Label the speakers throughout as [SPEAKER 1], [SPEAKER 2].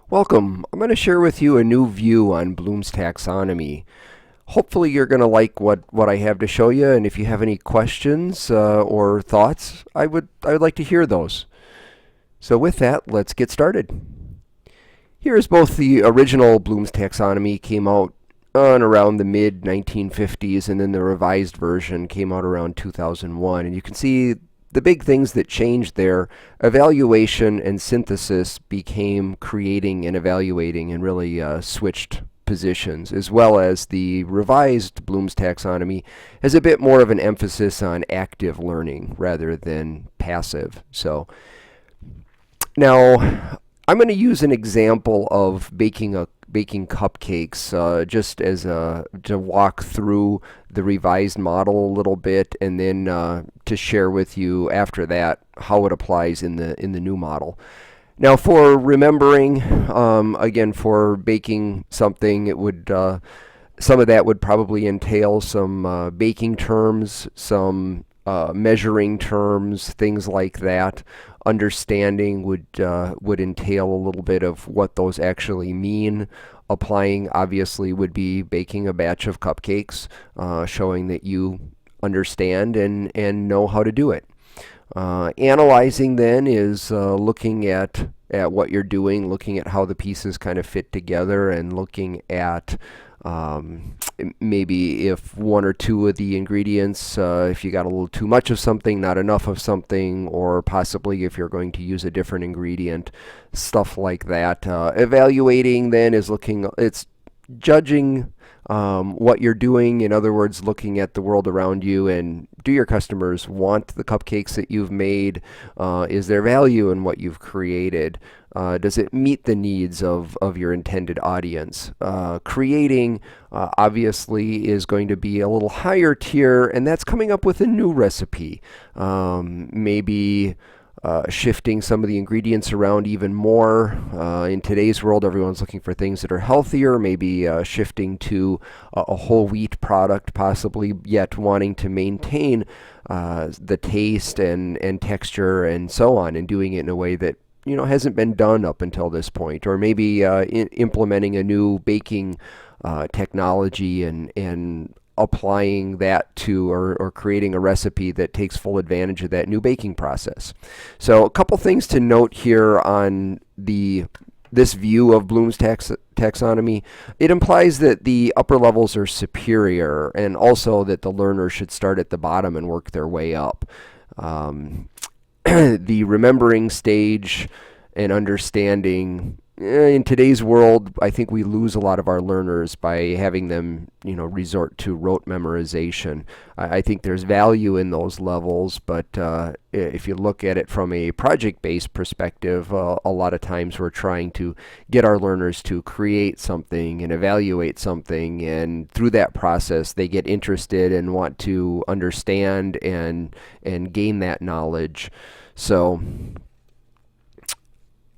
[SPEAKER 1] Welcome. I'm going to share with you a new view on Bloom's taxonomy. Hopefully you're going to like what I have to show you, and if you have any questions or thoughts, I would like to hear those. So with that, let's get started. Here is both the original Bloom's taxonomy came out on around the mid 1950s, and then the revised version came out around 2001. And you can see the big things that changed there. Evaluation and synthesis became creating and evaluating, and really switched positions, as well as the revised Bloom's taxonomy has a bit more of an emphasis on active learning rather than passive. So now I'm going to use an example of baking cupcakes, just as to walk through the revised model a little bit, and then to share with you after that how it applies in the new model. Now, for remembering, again, for baking something, it would some of that would probably entail some baking terms, some measuring terms, things like that. Understanding would entail a little bit of what those actually mean. Applying, obviously, would be baking a batch of cupcakes, showing that you understand and know how to do it. Analyzing then is looking at what you're doing, looking at how the pieces kind of fit together, and looking at maybe if one or two of the ingredients, if you got a little too much of something, not enough of something, or possibly if you're going to use a different ingredient, stuff like that. Evaluating then is it's judging what you're doing. In other words, looking at the world around you, and do your customers want the cupcakes that you've made? Is there value in what you've created? Does it meet the needs of your intended audience? Creating, obviously, is going to be a little higher tier, and that's coming up with a new recipe. Maybe shifting some of the ingredients around even more. In today's world, everyone's looking for things that are healthier, maybe shifting to a whole wheat product, possibly, yet wanting to maintain the taste and texture and so on, and doing it in a way that hasn't been done up until this point. Or maybe implementing a new baking technology and applying that to or creating a recipe that takes full advantage of that new baking process. So a couple things to note here on this view of Bloom's taxonomy. It implies that the upper levels are superior, and also that the learner should start at the bottom and work their way up. The remembering stage and understanding, in today's world, I think we lose a lot of our learners by having them, resort to rote memorization. I think there's value in those levels, but if you look at it from a project-based perspective, a lot of times we're trying to get our learners to create something and evaluate something, and through that process, they get interested and want to understand and gain that knowledge. So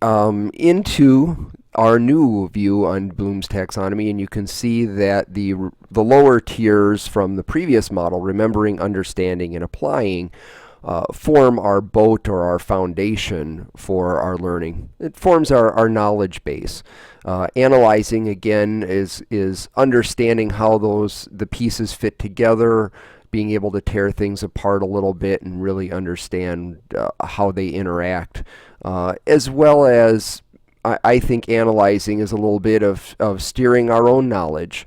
[SPEAKER 1] into our new view on Bloom's taxonomy, and you can see that the lower tiers from the previous model, remembering, understanding, and applying, form our boat or our foundation for our learning. It forms our knowledge base. Analyzing, again, is understanding how the pieces fit together, being able to tear things apart a little bit and really understand how they interact, as well as I think analyzing is a little bit of steering our own knowledge.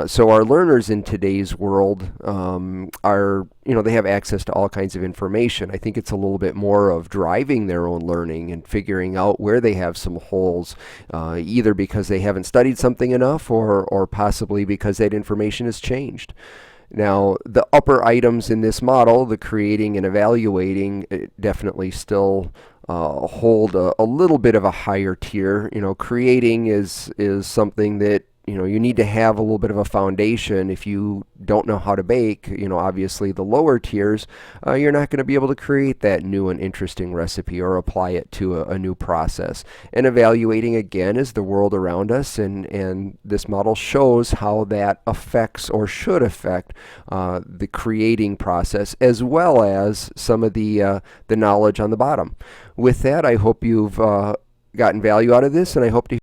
[SPEAKER 1] So our learners in today's world are, they have access to all kinds of information. I think it's a little bit more of driving their own learning and figuring out where they have some holes, either because they haven't studied something enough, or possibly because that information has changed. Now, the upper items in this model, the creating and evaluating, definitely still hold a little bit of a higher tier. Creating is something that you need to have a little bit of a foundation. If you don't know how to bake, obviously the lower tiers, you're not going to be able to create that new and interesting recipe or apply it to a new process. And evaluating, again, is the world around us, and this model shows how that affects or should affect the creating process, as well as some of the knowledge on the bottom. With that, I hope you've gotten value out of this, and I hope to